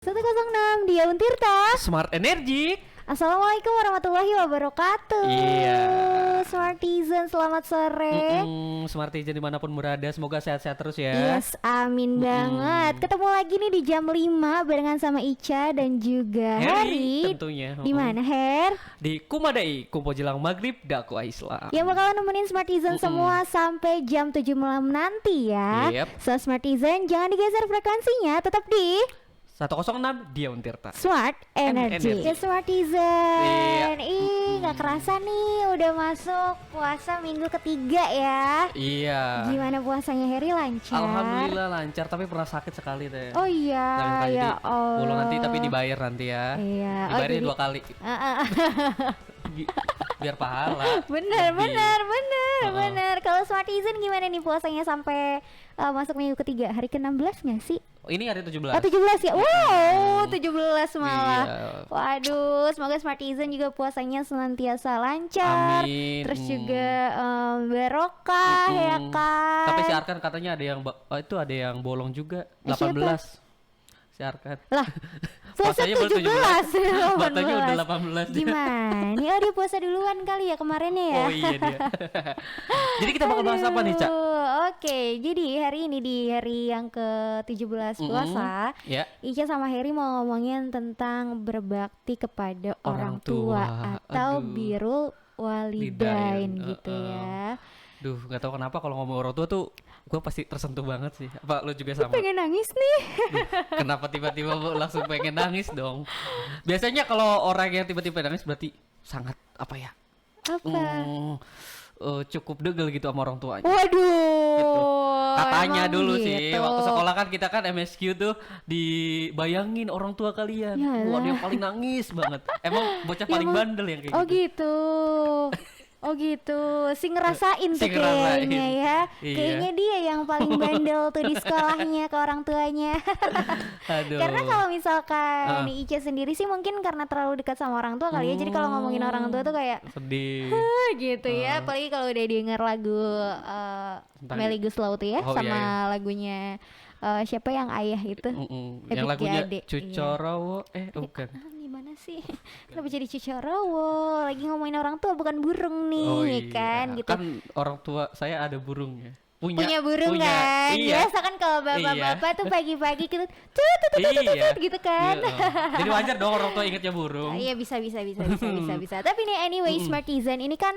106 dia Untirta. Smart Energy. Assalamualaikum warahmatullahi wabarakatuh. Iya. Smartizen, selamat sore. Smartizen dimanapun berada, semoga sehat-sehat terus ya. Yes, amin banget. Ketemu lagi nih di jam 5 barengan sama Ica dan juga Heri. Tentunya. Di mana, Her? Di Kumadai, Kumpo Jelang Maghrib, Dakwah Islam. Yang bakalan nemenin Smartizen semua sampai jam 7 malam nanti ya. Yep. So Smartizen jangan digeser frekuensinya, tetap di 106 dia Untirta. Smart Energy. Energy. Ya Smartizen. Iya. Gak kerasa nih udah masuk puasa minggu ketiga ya. Iya. Gimana puasanya Heri, lancar? Alhamdulillah lancar, tapi pernah sakit sekali deh. Oh iya, ya Bolong nanti Allah. tapi dibayar nanti ya. Iya. Dibayarnya jadi- 2 kali. Biar pahala. Bener, Lebih. bener. Kalau Smartizen gimana nih puasanya sampai masuk minggu ketiga? Hari ke-16 gak sih? Ini hari 17. Oh 17 ya. Wow, 17 malah. Iya. Waduh, semoga Smartizen juga puasanya senantiasa lancar. Amin. Terus juga barokah ya kan. Tapi si Arkan katanya ada yang itu ada yang bolong juga, Siapa? 18. Si Arkan. Lah, puasa Puasanya baru 17. 17. Batanya udah 18. Gimana? Oh dia puasa duluan kali ya kemarinnya ya. Oh iya dia. Jadi kita bakal bahas apa nih, Cak? Oke, jadi hari ini di hari yang ke-17 puasa, Ya. Ica sama Heri mau ngomongin tentang berbakti kepada orang Orang tua tua. atau Aduh. birrul walidain Lidain, gitu ya. Duh, nggak tahu kenapa kalau ngomong orang tua tuh gue pasti tersentuh banget sih. Apa lu juga sama? Pengen nangis nih. Kenapa tiba-tiba lu langsung pengen nangis dong? Biasanya kalau orang yang tiba-tiba nangis berarti sangat apa ya? Apa? Cukup degel gitu sama orang tuanya. Waduh. Gitu. Katanya emang dulu gitu. sih waktu sekolah kan kita kan MSQ tuh dibayangin orang tua kalian. Yalah. Wah, dia paling nangis banget. Emang bocah Ya, paling Bang. bandel yang kayak Oh gitu. gitu. Oh gitu, si ngerasain Si tuh ngerasain. kayaknya ya. Iya. Kayaknya dia yang paling bandel tuh di sekolahnya ke orang tuanya. Aduh. Karena kalau misalkan Ah. nih Ica sendiri sih mungkin karena terlalu dekat sama orang tua kali ya. Jadi kalau ngomongin orang tua tuh kayak sedih. gitu ya. Apalagi kalau udah denger lagu Tentang- Melly Guslau tuh ya, Oh, sama iya, lagunya siapa yang ayah itu? Yang lagunya Ade. Cucorowo bukan. Gimana sih? Kenapa jadi Cicarawo? Lagi ngomongin orang tua bukan burung nih, Oh iya. kan gitu. Kan orang tua saya ada burungnya. Punya burung kan? Iya. Biasa kan kalau bapak-bapak tuh pagi-pagi gitu Iya. gitu kan. Iya. Jadi wajar dong orang tua ingetnya burung. Iya bisa. Tapi nih anyway Smartizen ini kan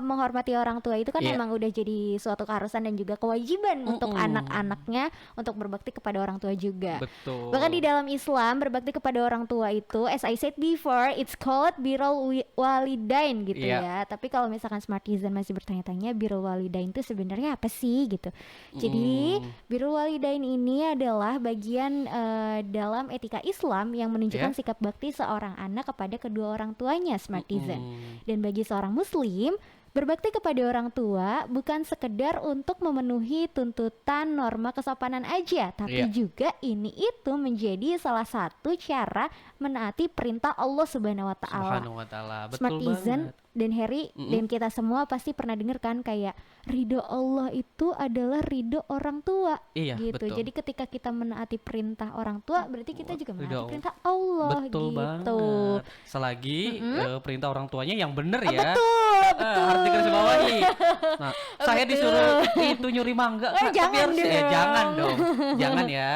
menghormati orang tua itu kan Iya. emang udah jadi suatu keharusan dan juga kewajiban untuk anak-anaknya untuk berbakti kepada orang tua juga. Betul. Bahkan di dalam Islam berbakti kepada orang tua itu, as I said before, it's called birrul walidain gitu Iya. ya. Tapi kalau misalkan Smartizen masih bertanya-tanya birrul walidain itu sebenarnya apa sih gitu. Jadi birrul walidain ini adalah bagian dalam etika Islam yang menunjukkan Iya. sikap bakti seorang anak kepada kedua orang tuanya, Smartizen. Dan bagi seorang muslim, berbakti kepada orang tua bukan sekedar untuk memenuhi tuntutan norma kesopanan aja, tapi Iya. juga ini itu menjadi salah satu cara menaati perintah Allah Subhanahu wa taala. Subhanahu wa ta'ala. Betul Smartizen banget. dan Heri dan kita semua pasti pernah dengar kan kayak ridho Allah itu adalah ridho orang tua. Iya, Gitu. betul. Jadi ketika kita menaati perintah orang tua, berarti kita juga Ridho menaati Allah. perintah Allah. Betul gitu. banget. Selagi perintah orang tuanya yang bener Ah, ya. betul. Harus digarisbawahi. Nah, saya disuruh itu nyuri mangga. Kak, tapi jangan harus dong. jangan dong. Jangan ya.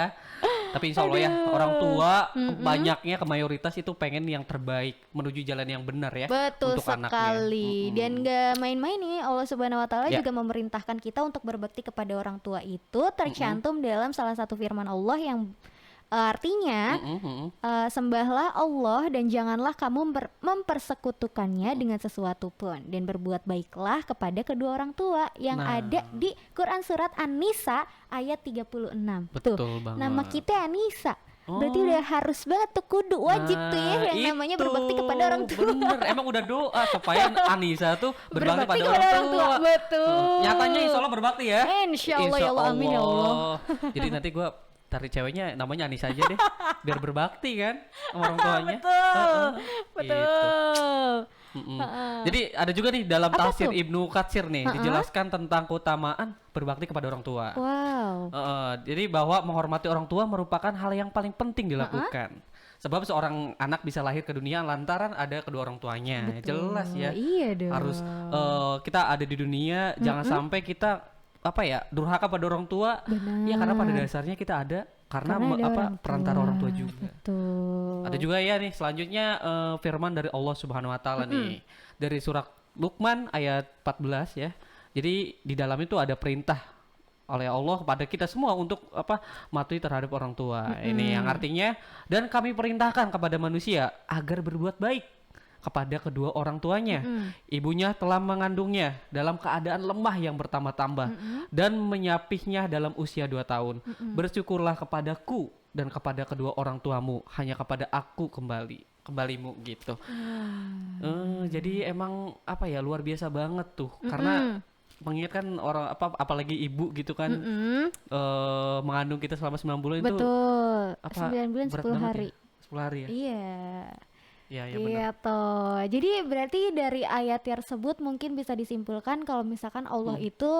Tapi insya Allah ya orang tua banyaknya ke mayoritas itu pengen yang terbaik menuju jalan yang benar ya. Betul untuk sekali. anaknya. Dan gak main-main nih, Allah Subhanahu wa taala Ya. juga memerintahkan kita untuk berbakti kepada orang tua itu tercantum dalam salah satu firman Allah yang artinya sembahlah Allah dan janganlah kamu mempersekutukannya dengan sesuatu pun, dan berbuat baiklah kepada kedua orang tua yang Nah. ada di Quran surat An-Nisa ayat 36. Betul Tuh, banget. nama kita Anissa. Berarti Oh. udah harus banget tuh, kudu wajib tuh ya yang namanya itu, berbakti kepada orang tua. Bener, emang udah doa supaya Anissa tuh berbakti pada kepada orang tua. Betul. Nyatanya insya Allah berbakti ya. Insya Allah ya Allah, amin ya Allah. Jadi nanti gua cari ceweknya namanya Anissa aja deh, biar berbakti kan sama orang tuanya. Betul. Heeh, gitu. Betul. Jadi ada juga nih dalam Apa tafsir tuh? Ibnu Katsir nih dijelaskan tentang keutamaan berbakti kepada orang tua. Wow. Jadi bahwa menghormati orang tua merupakan hal yang paling penting dilakukan. Sebab seorang anak bisa lahir ke dunia lantaran ada kedua orang tuanya. Betul. Jelas ya. Iya dong. Harus kita ada di dunia, jangan sampai kita durhaka pada orang tua. Benar. Ya karena pada dasarnya kita ada karena ada orang perantara tua. orang tua juga. Betul. Ada juga ya nih selanjutnya firman dari Allah Subhanahu wa taala nih dari surat Luqman ayat 14 ya. Jadi di dalam itu ada perintah oleh Allah kepada kita semua untuk mematuhi terhadap orang tua. Ini yang artinya dan kami perintahkan kepada manusia agar berbuat baik kepada kedua orang tuanya. Ibunya telah mengandungnya dalam keadaan lemah yang bertambah-tambah dan menyapihnya dalam usia 2 tahun. Bersyukurlah kepadaku dan kepada kedua orang tuamu, hanya kepada aku kembalimu gitu. Jadi emang luar biasa banget tuh karena mengingatkan orang apalagi ibu gitu kan mengandung kita selama 9 bulan itu betul. 9 bulan 10 hari. Ya? 10 hari ya? Iya. Ya benar. Gitu. Jadi berarti dari ayat tersebut mungkin bisa disimpulkan kalau misalkan Allah itu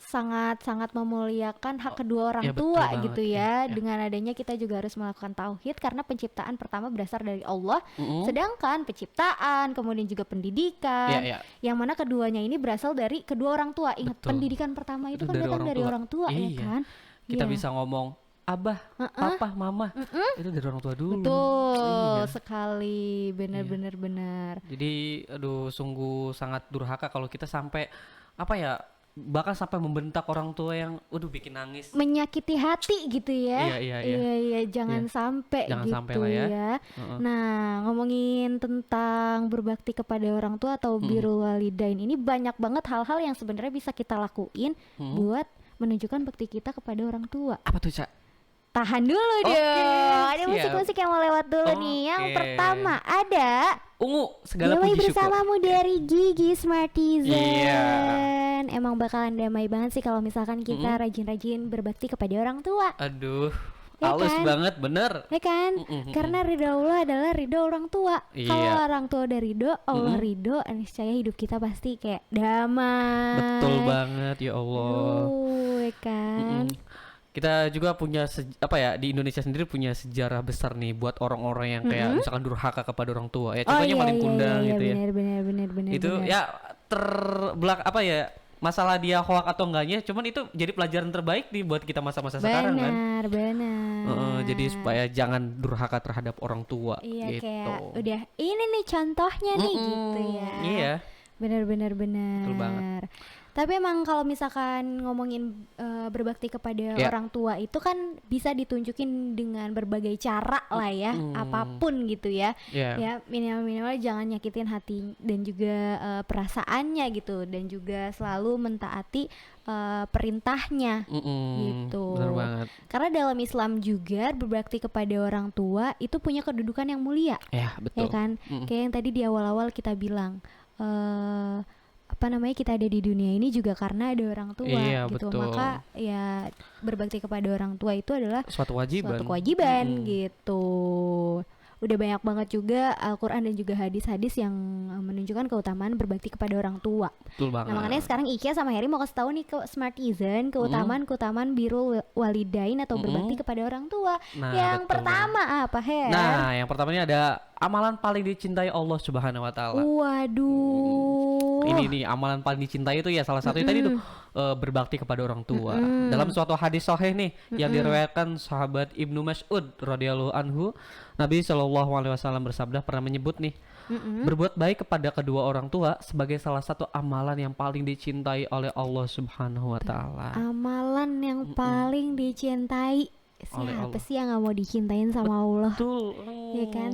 sangat-sangat memuliakan hak kedua orang tua gitu ya. Dengan adanya kita juga harus melakukan tauhid karena penciptaan pertama berasal dari Allah. Sedangkan penciptaan, kemudian juga pendidikan, yang mana keduanya ini berasal dari kedua orang tua. Ingat, pendidikan pertama itu kan datang dari orang tua ya kan. Kita bisa ngomong abah, papa, mama, itu dari orang tua dulu. Betul sekali, benar. Jadi sungguh sangat durhaka kalau kita sampai bahkan sampai membentak orang tua yang bikin nangis, menyakiti hati gitu ya. Iya, jangan sampai jangan gitu sampai lah ya. Nah, ngomongin tentang berbakti kepada orang tua atau birrul walidain ini banyak banget hal-hal yang sebenarnya bisa kita lakuin buat menunjukkan bakti kita kepada orang tua. Apa tuh, Ca? Tahan dulu dong. Ada musik-musik yang mau lewat dulu nih. Yang pertama ada Ungu, segala Damai puji syukur. Bersamamu dari Gigi Smartizen. Emang bakalan damai banget sih kalau misalkan kita rajin-rajin berbakti kepada orang tua. Aduh, ya halus kan? banget, bener. Ya kan? Karena ridho Allah adalah ridho orang tua. Kalau orang tua udah ridho, Allah ridho, niscaya hidup kita pasti kayak damai. Betul banget, ya Allah. Ya kan? Kita juga punya di Indonesia sendiri punya sejarah besar nih buat orang-orang yang kayak misalkan durhaka kepada orang tua ya, contohnya Malin Kundang gitu ya. Benar. Itu ya masalah dia hoak atau enggaknya, cuman itu jadi pelajaran terbaik nih buat kita masa-masa sekarang kan. Benar. Jadi supaya jangan durhaka terhadap orang tua gitu. Kayak udah ini nih contohnya nih gitu ya. Iya. Benar. Betul banget. Tapi emang kalau misalkan ngomongin berbakti kepada orang tua itu kan bisa ditunjukin dengan berbagai cara lah ya, apapun gitu ya. Ya minimal jangan nyakitin hati dan juga perasaannya gitu, dan juga selalu mentaati perintahnya gitu. Benar banget. Karena dalam Islam juga berbakti kepada orang tua itu punya kedudukan yang mulia. Ya, betul. Ya kan? Kayak yang tadi di awal-awal kita bilang kita ada di dunia ini juga karena ada orang tua gitu. Betul. Maka ya berbakti kepada orang tua itu adalah suatu kewajiban gitu. Udah banyak banget juga Al-Quran dan juga hadis-hadis yang menunjukkan keutamaan berbakti kepada orang tua. Betul banget. Nah, makanya sekarang Ikia sama Heri mau kasih tahu nih ke Smartizen keutamaan birrul walidain atau berbakti kepada orang tua. Yang pertama apa, Her? Nah, yang pertama ini ada amalan paling dicintai Allah Subhanahu wa taala. Waduh. Ini nih amalan paling dicintai itu ya salah satunya tadi tuh berbakti kepada orang tua. Dalam suatu hadis sahih nih yang diriwayatkan sahabat Ibnu Mas'ud radhiyallahu anhu, Nabi SAW bersabda pernah menyebut nih, berbuat baik kepada kedua orang tua sebagai salah satu amalan yang paling dicintai oleh Allah Subhanahu wa taala. Amalan yang paling dicintai. Siapa sih yang gak mau dicintain sama Allah? Betul. Ya kan?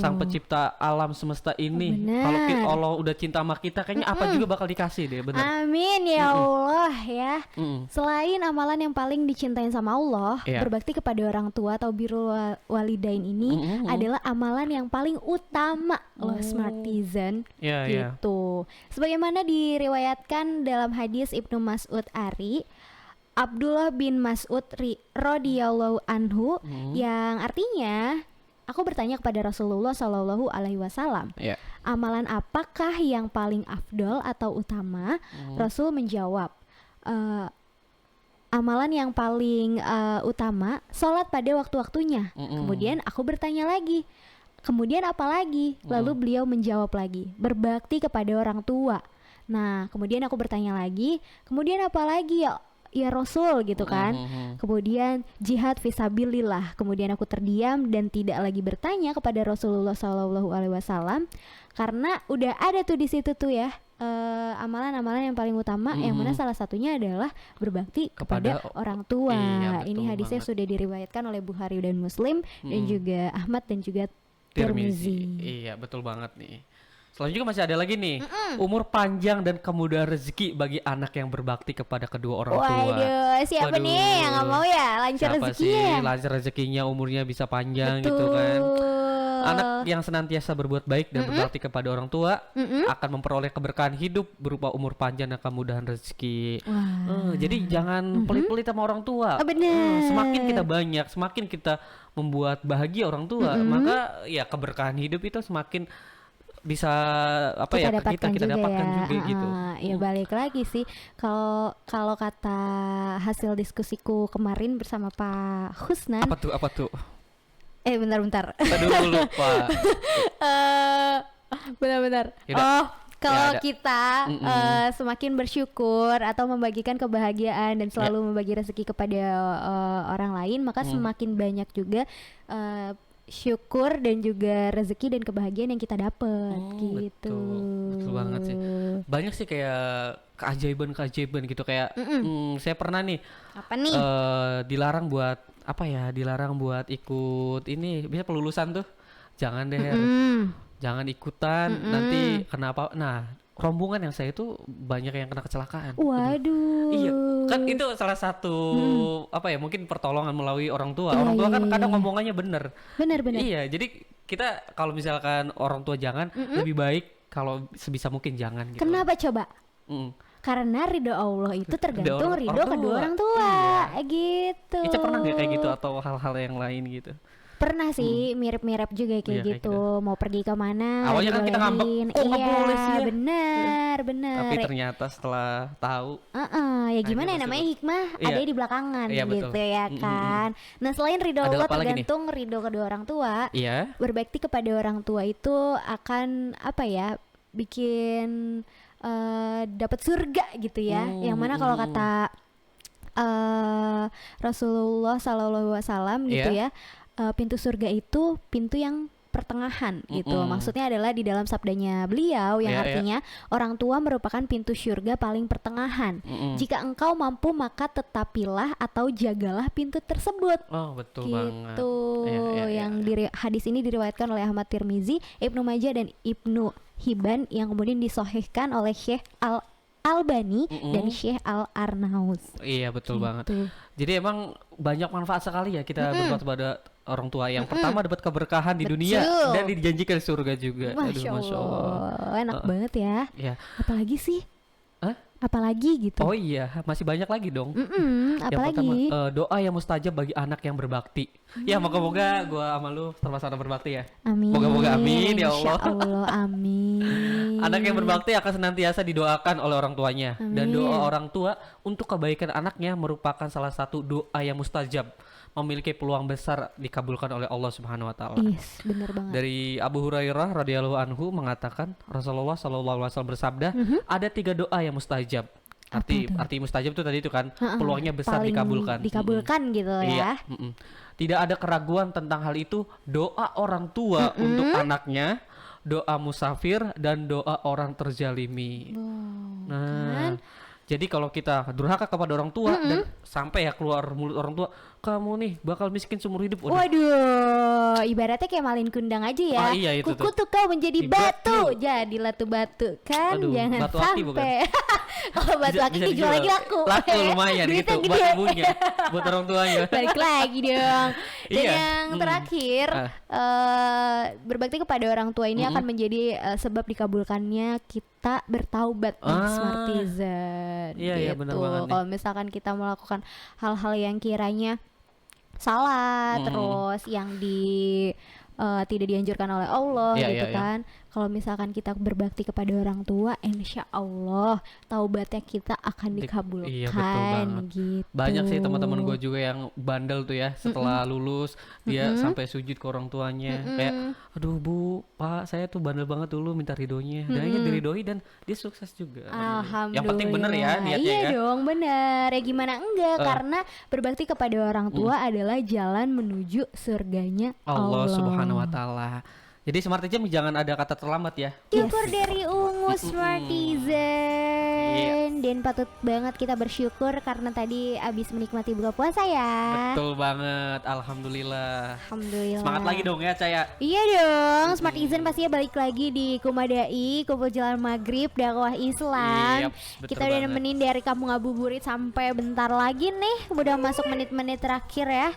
Sang pencipta alam semesta ini. Kalau Allah udah cinta sama kita, kayaknya apa juga bakal dikasih deh, benar. Amin ya Allah ya. Selain amalan yang paling dicintain sama Allah, berbakti kepada orang tua atau birrul walidain ini adalah amalan yang paling utama loh Smartizen gitu. Sebagaimana diriwayatkan dalam hadis Ibnu Mas'ud Ari, Abdullah bin Mas'ud radhiyallahu anhu, yang artinya aku bertanya kepada Rasulullah Shallallahu Alaihi Wasallam, Iya. amalan apakah yang paling afdol atau utama? Rasul menjawab, "Eh, amalan yang paling utama, sholat pada waktu-waktunya." Kemudian aku bertanya lagi, kemudian apa lagi? Lalu beliau menjawab lagi, berbakti kepada orang tua. Nah, kemudian aku bertanya lagi, kemudian apa lagi ya Rasul gitu kan? Kemudian jihad fisabilillah. Kemudian aku terdiam dan tidak lagi bertanya kepada Rasulullah Shallallahu Alaihi Wasallam karena udah ada tuh di situ tuh ya amalan-amalan yang paling utama, yang mana salah satunya adalah berbakti kepada orang tua. Iya, Ini betul hadisnya banget. sudah diriwayatkan oleh Bukhari dan Muslim dan juga Ahmad dan juga Tirmizi. Iya, betul banget nih. Selanjutnya masih ada lagi nih, umur panjang dan kemudahan rezeki bagi anak yang berbakti kepada kedua orang tua. Waduh, siapa Waduh. nih yang nggak mau ya lancar Siapa rezekinya sih ya? lancar rezekinya, umurnya bisa panjang Betul. gitu kan. Anak yang senantiasa berbuat baik dan berbakti kepada orang tua akan memperoleh keberkahan hidup berupa umur panjang dan kemudahan rezeki. Wah. Jadi jangan pelit-pelit sama orang tua. Oh, bener. Semakin kita banyak, semakin kita membuat bahagia orang tua, maka ya keberkahan hidup itu semakin bisa apa Kita ya dapatkan kita juga dapatkan ya. juga gitu. Ya balik lagi sih kalau kalau kata hasil diskusiku kemarin bersama Pak Husnan. Apa tuh? Bentar. Aduh lupa. Benar-benar. Yaudah. Oh, kalau ada. kita semakin bersyukur atau membagikan kebahagiaan dan selalu membagi rezeki kepada orang lain, maka semakin banyak juga syukur dan juga rezeki dan kebahagiaan yang kita dapat gitu. Betul banget sih. Banyak sih kayak keajaiban gitu kayak saya pernah nih Apa nih? dilarang buat apa ya? Dilarang buat ikut ini bisa pelulusan tuh. Jangan deh. Jangan ikutan nanti kenapa? Nah, rombongan yang saya itu banyak yang kena kecelakaan. Waduh. Iya, kan itu salah satu apa ya? Mungkin pertolongan melalui orang tua. Iya, Orang tua iya, kan iya, kadang iya. ngomongannya bener. Benar. Iya, jadi kita kalau misalkan orang tua jangan, lebih baik kalau sebisa mungkin jangan gitu. Kenapa coba? Mm. Karena ridho Allah itu tergantung orang ridho kedua tua. orang tua, Iya. gitu. Ica pernah nggak kayak gitu atau hal-hal yang lain gitu? Pernah sih, mirip-mirip juga kayak Iya, kayak gitu. Mau pergi kemana? Awalnya kan kita ngambek, dibolehin. kok nggak Iya, boleh sih ya? benar. Tapi ternyata setelah tahu, Ya gimana ya betul. namanya hikmah Iya. ada di belakangan Iya, betul. gitu ya kan. Nah selain ridho Ada Allah apa lagi nih? tergantung ridho kedua orang tua, iya, berbakti kepada orang tua itu akan apa ya, bikin dapat surga gitu ya. Yang mana kalau kata Rasulullah Sallallahu Alaihi Wasallam gitu Iya. ya, pintu surga itu pintu yang pertengahan gitu. Maksudnya adalah di dalam sabdanya beliau yang Iya, iya. artinya orang tua merupakan pintu surga paling pertengahan. Jika engkau mampu maka tetapilah atau jagalah pintu tersebut. oh betul Gitu. banget. Iya, Yang hadis ini diriwayatkan oleh Ahmad Tirmizi, Ibnu Majah dan Ibnu Hibban yang kemudian disohihkan oleh Syekh Al-Albani dan Syekh Al-Arnaus. Iya betul banget. Gitu. Jadi emang banyak manfaat sekali ya kita berbuat pada orang tua. Yang pertama dapat keberkahan di dunia Betul. dan dijanjikan surga juga. Masya Allah, enak banget ya. Ya. Apalagi sih? Hah? Apalagi gitu? Oh iya, masih banyak lagi dong. Yang Apalagi? pertama, doa yang mustajab bagi anak yang berbakti. Ya moga-moga gua sama lu termasuk anak berbakti ya. Amin. Moga-moga amin ya Allah. Insya Allah, amin. Anak yang berbakti akan senantiasa didoakan oleh orang tuanya. Dan Amin. doa orang tua untuk kebaikan anaknya merupakan salah satu doa yang mustajab, memiliki peluang besar dikabulkan oleh Allah Subhanahu wa taala. Yes, bener banget. Dari Abu Hurairah radhiyallahu anhu mengatakan Rasulullah sallallahu alaihi wasallam bersabda, ada 3 doa yang mustajab. Arti mustajab itu tadi itu kan peluangnya besar Paling dikabulkan. Dikabulkan gitu Iya. ya. Tidak ada keraguan tentang hal itu. Doa orang tua untuk anaknya, doa musafir dan doa orang terzalimi. Nah, jadi kalau kita durhaka kepada orang tua dan sampai ya keluar mulut orang tua, kamu nih bakal miskin seumur hidup. Waduh, ibaratnya kayak malin kundang aja ya. Ah, iya, itu Kuku tuh. tuh kau menjadi Di batu, batu. jadilah tuh batu kan. Aduh, Jangan batu aki sampai. Kalau batu Bisa- aki bisa dijual lagi laku. Laku lumayan Duitnya gitu gede. buat ibunya, buat orang tuanya. Balik lagi dong. Dan Iya. yang terakhir, berbakti kepada orang tua ini akan menjadi sebab dikabulkannya kita bertaubat nih, Smartizen. Iya, iya, benar banget nih. Kalau misalkan kita melakukan hal-hal yang kiranya salah, terus yang tidak dianjurkan oleh Allah Iya, gitu iya, iya. kan. Kalau misalkan kita berbakti kepada orang tua, insya Allah taubatnya kita akan Iya, betul dikabulkan banget. gitu. Banyak sih teman-teman gue juga yang bandel tuh ya, setelah lulus dia sampai sujud ke orang tuanya kayak, aduh bu, pak, saya tuh bandel banget dulu minta ridhonya, dan akhirnya diridhoi dan dia sukses juga. Alhamdulillah. Yang penting bener ya niatnya Iya ya. dong, bener. Ya gimana enggak? Karena berbakti kepada orang tua adalah jalan menuju surganya Allah Allah. Subhanahu wa taala. Jadi Smartizen jangan ada kata terlambat ya. Syukur dari Ungu Smartizen. Dan patut banget kita bersyukur karena tadi abis menikmati buka puasa ya. Betul banget, alhamdulillah. Alhamdulillah. Semangat lagi dong ya, Caya. Iya dong, Smartizen pastinya balik lagi di Kumadai, Kumpul Jalan Maghrib, dakwah Islam. Yaps, betul Kita udah banget. nemenin dari Kampung Ngabuburit sampai bentar lagi nih, udah masuk menit-menit terakhir ya.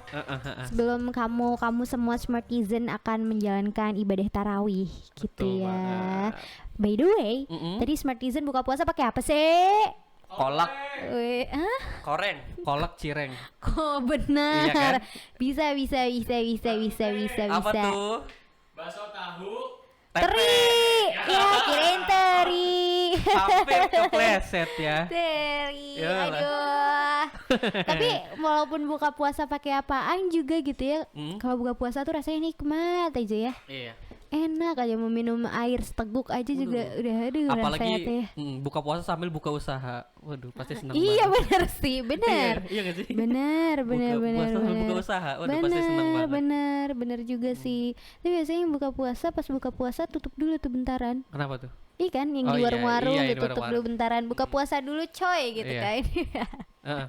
Sebelum kamu semua Smartizen akan menjalankan ibadah tarawih gitu Betul ya. banget. By the way, tadi Smartizen buka puasa pakai apa sih? Kolak, Hah? koreng, kolak cireng. Kok benar? Iya kan? Bisa. Apa tuh? Teri, ya kirain teri. Hampir kepleset ya. Teri, Yalah. aduh. Tapi walaupun buka puasa pakai apaan juga gitu ya. Kalau buka puasa tuh rasanya nikmat aja ya. Iya. Enak aja meminum air seteguk aja juga udah aduh Apalagi rasanya. buka puasa sambil buka usaha. Waduh, pasti seneng Iya banget. benar sih, benar. Iya gak sih? Benar. Buka puasa sambil buka usaha. Waduh, pasti seneng banget. Benar juga sih. Tapi biasanya yang buka puasa pas buka puasa tutup dulu tuh bentaran. Kenapa tuh? Iya kan yang Oh di iya, warung-warung iya, yang di gitu tutup warung-warung. dulu bentaran. Buka puasa dulu coy gitu Iya. kan.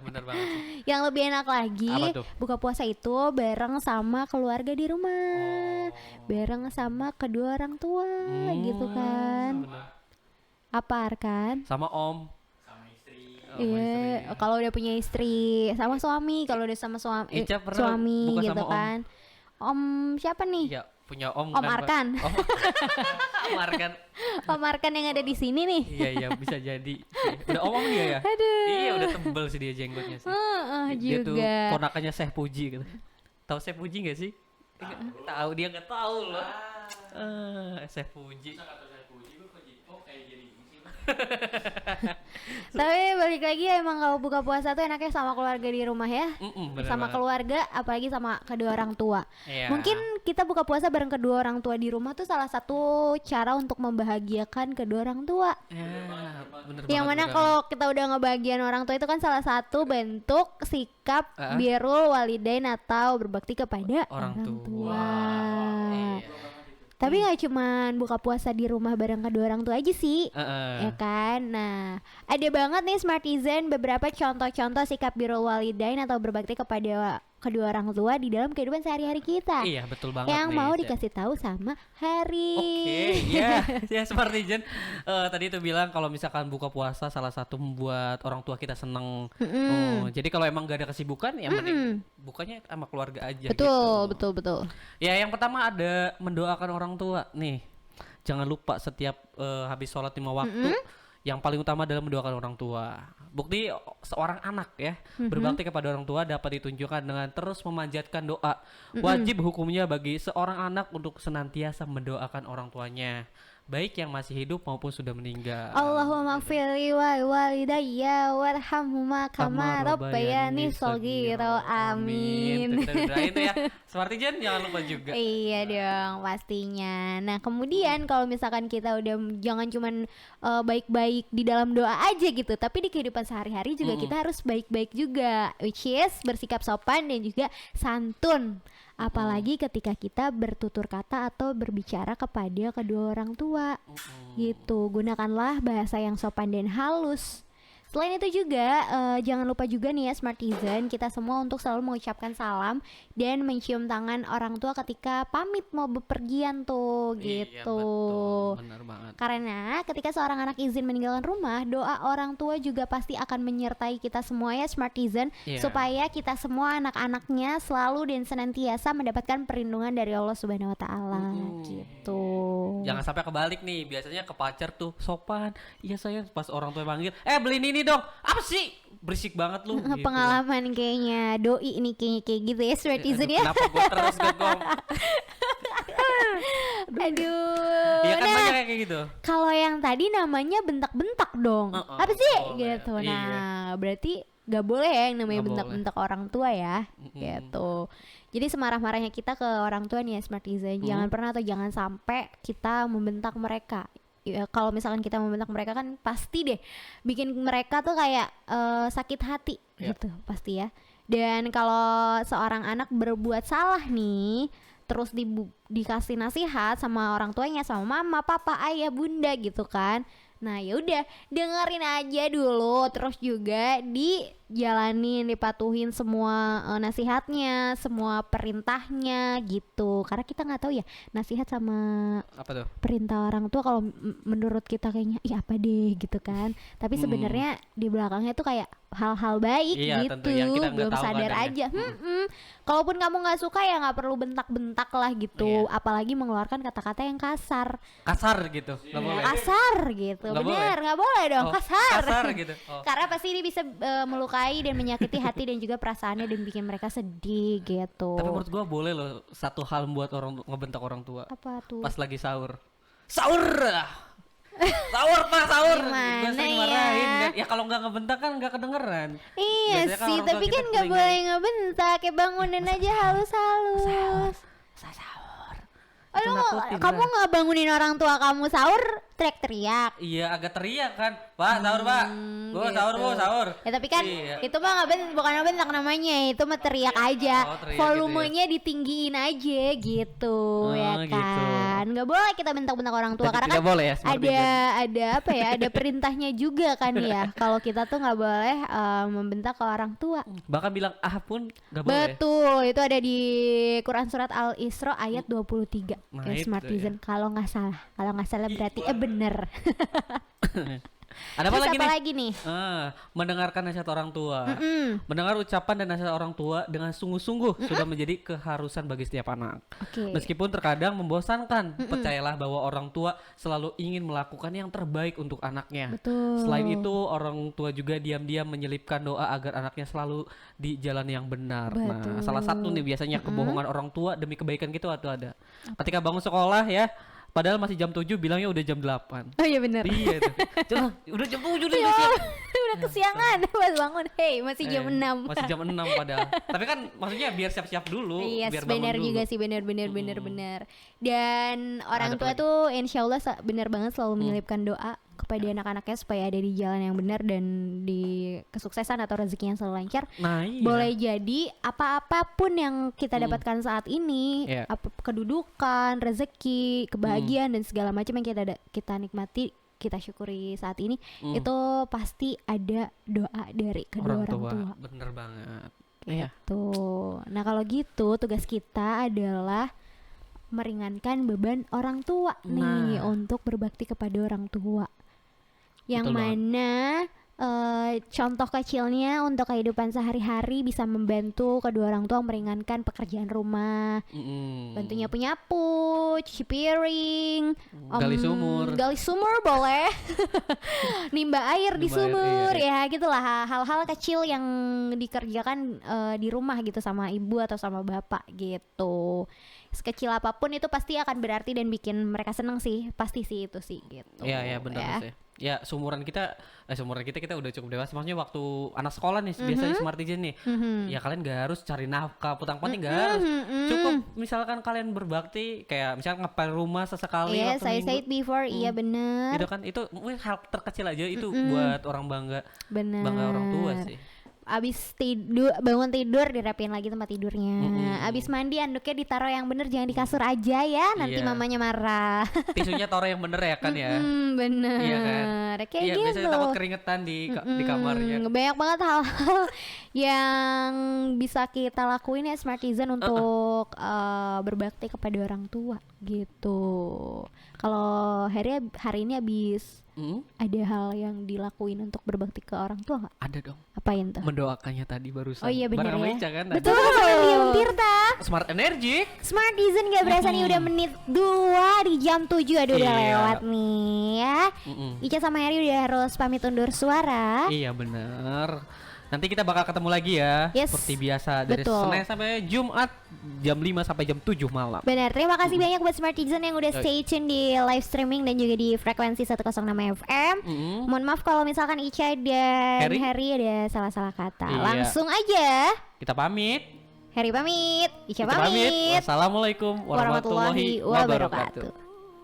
Bener banget sih. Yang lebih enak lagi Apa tuh? buka puasa itu bareng sama keluarga di rumah. Bareng sama kedua orang tua gitu kan. Bener. Apa Arkan? Sama Om. Iya, kalau udah punya istri, sama suami, kalau udah sama suami, Ica pernah suami buka gitu sama Om? kan. Om siapa nih? Iya, punya Om Om kan, Pak? Arkan. Om Arkan. Om Arkan yang ada di sini nih. Iya, bisa jadi. Udah Om dia ya? Aduh. Iya, udah tebel sih dia jenggotnya sih. Dia tuh Juga. ponakannya Syekh Puji gitu. Tahu Syekh Puji gak sih? Tahu, dia nggak tahu loh. Syekh Puji. Tapi balik lagi emang kalau buka puasa tuh enaknya sama keluarga di rumah ya. Bener Sama banget. keluarga, apalagi sama kedua orang tua. Iya. Mungkin kita buka puasa bareng kedua orang tua di rumah tuh salah satu cara untuk membahagiakan kedua orang tua. Ya, bener Yang banget, mana bener kalau kita udah ngebahagiain orang tua itu kan salah satu bentuk sikap birrul walidain atau berbakti kepada Orang orang tua. tua. Iya. Tapi nggak cuman buka puasa di rumah bareng kedua orang tua aja sih. Heeh. Ya kan, nah ada banget nih Smartizen beberapa contoh-contoh sikap birrul walidain atau berbakti kepada kedua orang tua di dalam kehidupan sehari-hari kita. Iya, betul banget Yang nih, mau Cak. dikasih tahu sama Hari. Oke, ya, ya Smartizen. Tadi itu bilang kalau misalkan buka puasa salah satu membuat orang tua kita seneng. Jadi kalau emang gak ada kesibukan, ya mending bukanya sama keluarga aja. Betul, gitu. betul. Ya, yang pertama ada mendoakan orang tua nih. Jangan lupa setiap habis sholat 5 waktu, yang paling utama adalah mendoakan orang tua. Bukti seorang anak ya berbakti kepada orang tua dapat ditunjukkan dengan terus memanjatkan doa. Wajib hukumnya bagi seorang anak untuk senantiasa mendoakan orang tuanya, baik yang masih hidup maupun sudah meninggal. Allahumma gfirli wa walidayya warhamhuma kama rabbayani shaghira. Amin. Tuh, kita doain tuh ya. Smartizen jangan lupa juga. Iya dong pastinya. Nah kemudian kalau misalkan kita udah jangan cuman baik-baik di dalam doa aja gitu, tapi di kehidupan sehari-hari juga kita harus baik-baik juga, which is bersikap sopan dan juga santun. Apalagi ketika kita bertutur kata atau berbicara kepada kedua orang tua gitu. Gunakanlah bahasa yang sopan dan halus. Selain itu juga jangan lupa juga nih ya Smartizen, kita semua untuk selalu mengucapkan salam dan mencium tangan orang tua ketika pamit mau bepergian tuh Iya, gitu. betul. Benar banget. Karena ketika seorang anak izin meninggalkan rumah, doa orang tua juga pasti akan menyertai kita semua ya Smartizen, Iya. supaya kita semua anak-anaknya selalu dan senantiasa mendapatkan perlindungan dari Allah Subhanahu wa taala gitu. Jangan sampai kebalik nih. Biasanya ke pacar tuh sopan. Iya sayang, pas orang tua panggil, beliin ini dong. Apa sih? Berisik banget lu. Gitu. Pengalaman kayaknya doi nih kayaknya kayak gitu ya Smartizen ya. Kenapa gue terus gegom? tadi namanya bentak-bentak dong. Apa sih gitu. Nah, berarti gak boleh ya yang namanya bentak-bentak orang tua ya. Gitu. Jadi semarah-marahnya kita ke orang tua nih ya Smartizen, jangan pernah atau jangan sampai kita membentak mereka. Ya, kalau misalkan kita membentak mereka kan pasti deh bikin mereka tuh kayak sakit hati gitu pasti ya. Dan kalau seorang anak berbuat salah nih, terus dikasih nasihat sama orang tuanya, sama mama, papa, ayah, bunda gitu kan. Nah ya udah dengerin aja dulu, terus juga dijalanin, dipatuhin semua nasihatnya, semua perintahnya gitu. Karena kita nggak tahu ya nasihat sama Apa tuh? perintah orang tua kalau menurut kita kayaknya ih apa deh gitu kan. Tapi sebenarnya di belakangnya tuh kayak hal-hal baik Iya, gitu, tentu yang kita nggak belum tahu sadar kadang aja. Kalaupun kamu nggak suka ya nggak perlu bentak-bentak lah gitu, Iya. apalagi mengeluarkan kata-kata yang kasar. Kasar gitu. Nggak boleh. Kasar gitu, Nggak bener nggak boleh dong Oh, kasar. Kasar gitu. Oh. Karena pasti ini bisa melukai dan menyakiti hati dan juga perasaannya dan bikin mereka sedih gitu. Tapi menurut gua boleh loh satu hal membuat ngebentak orang tua. Apa tuh? Pas lagi sahur. Sahur. Sahur Pak, sahur. Gimana Gua sering ya? marahin kan. Ya kalau nggak ngebentak kan nggak kedengeran. Iya Biasanya kan sih, orang tua tapi kita kan nggak sering boleh ngebentak, kayak bangunin aja halus-halus. Sahur. Oh, lu Nakutin kamu lah. nggak bangunin orang tua kamu sahur teriak-teriak? Iya agak teriak kan. Pak, sahur Pak. Gua gitu. sahur, gua sahur. Ya tapi kan Iya. itu mah bukan ngebentak namanya, itu mah teriak aja. Oh, teriak Volumenya ditinggiin aja gitu, Oh, ya gitu. kan. Nggak boleh kita bentak-bentak orang tua karena Tidak kan boleh ya, seperti ada apa ya? Ada perintahnya juga kan ya. Kalau kita tuh nggak boleh membentak ke orang tua. Bahkan bilang pun nggak boleh. Betul, itu ada di Quran surat Al-Isra ayat 23. Nah, Ya, itu Smartizen kalau nggak salah. Kalau nggak salah berarti bener. Ada apa Terus lagi apa nih? lagi nih? Mendengarkan nasihat orang tua. Mm-mm. Mendengar ucapan dan nasihat orang tua dengan sungguh-sungguh sudah menjadi keharusan bagi setiap anak. Oke. Meskipun terkadang membosankan, percayalah bahwa orang tua selalu ingin melakukan yang terbaik untuk anaknya. Betul. Selain itu, orang tua juga diam-diam menyelipkan doa agar anaknya selalu di jalan yang benar. Betul. Nah, salah satu nih biasanya kebohongan orang tua demi kebaikan gitu atau ada. Ketika bangun sekolah ya, padahal masih jam 7 bilangnya udah jam 8. Oh iya bener. Iya itu. Coba udah jam 7 nih udah siap. Udah kesiangan pas bangun. Hey, masih jam 6. Masih jam 6 padahal. Tapi kan maksudnya biar siap-siap dulu, Iya, biar bangun benar dulu. juga sih, benar. Dan orang Ada tua apa lagi? tuh insya Allah benar banget selalu menyelipkan doa kepada anak-anaknya supaya ada di jalan yang benar dan di kesuksesan atau rezeki yang selalu lancar. Nah, iya. Boleh jadi apa-apapun yang kita dapatkan saat ini, Iya. kedudukan, rezeki, kebahagiaan dan segala macam yang kita nikmati, kita syukuri saat ini, itu pasti ada doa dari kedua orang tua. Bener banget. Iya. Tuh. Nah, kalau gitu tugas kita adalah meringankan beban orang tua nih untuk berbakti kepada orang tua. Yang Betul banget. mana contoh kecilnya untuk kehidupan sehari-hari bisa membantu kedua orang tua meringankan pekerjaan rumah, bantu nyapu-nyapu, cuci piring, gali sumur boleh, nimba air di Nimba air, sumur, iya. ya gitulah hal-hal kecil yang dikerjakan di rumah gitu sama ibu atau sama bapak gitu. Sekecil apapun itu pasti akan berarti dan bikin mereka seneng sih, pasti sih itu sih gitu. Iya benar sih. Ya seumuran kita kita udah cukup dewasa. Maksudnya waktu anak sekolah nih biasanya Smartizen nih. Ya kalian gak harus cari nafkah putang-panting gak harus. Cukup misalkan kalian berbakti kayak misalkan ngepel rumah sesekali Yes, waktu I minggu. said before, iya bener. Gitu kan itu mungkin hal terkecil aja itu buat orang bangga orang tua sih. Abis bangun tidur dirapin lagi tempat tidurnya. Abis mandi anduknya ditaruh yang bener, jangan di kasur aja ya, nanti Iya. mamanya marah. Tisunya taruh yang bener ya kan ya. Bener. Iya kan. Kayak Iya gitu. biasanya takut keringetan di kamarnya. Banyak banget hal-hal yang bisa kita lakuin ya Smartizen untuk berbakti kepada orang tua gitu. Kalau hari ini habis ada hal yang dilakuin untuk berbakti ke orang tua nggak? Ada dong. Apain tuh? Mendoakannya tadi barusan. Oh iya benar Bareng sama ya. Ica kan. Betul sama Diam Tirta. Smart Energic. Smartizen gak berasa nih udah menit 2 di jam 7. Aduh udah Iya. lewat nih ya. Ica sama Heri udah harus pamit undur suara. Iya bener. Nanti kita bakal ketemu lagi ya. Yes, Seperti biasa dari betul. Senin sampai Jumat jam 5 sampai jam 7 malam. Benar, terima kasih banyak buat Smart Citizen yang udah stay tune di live streaming dan juga di frekuensi 106 FM. Mohon maaf kalau misalkan Ica dan Harry ada salah-salah kata. Iya. Langsung aja. Kita pamit. Harry pamit, Ica Kita pamit. pamit. Wassalamualaikum warahmatullahi wabarakatuh.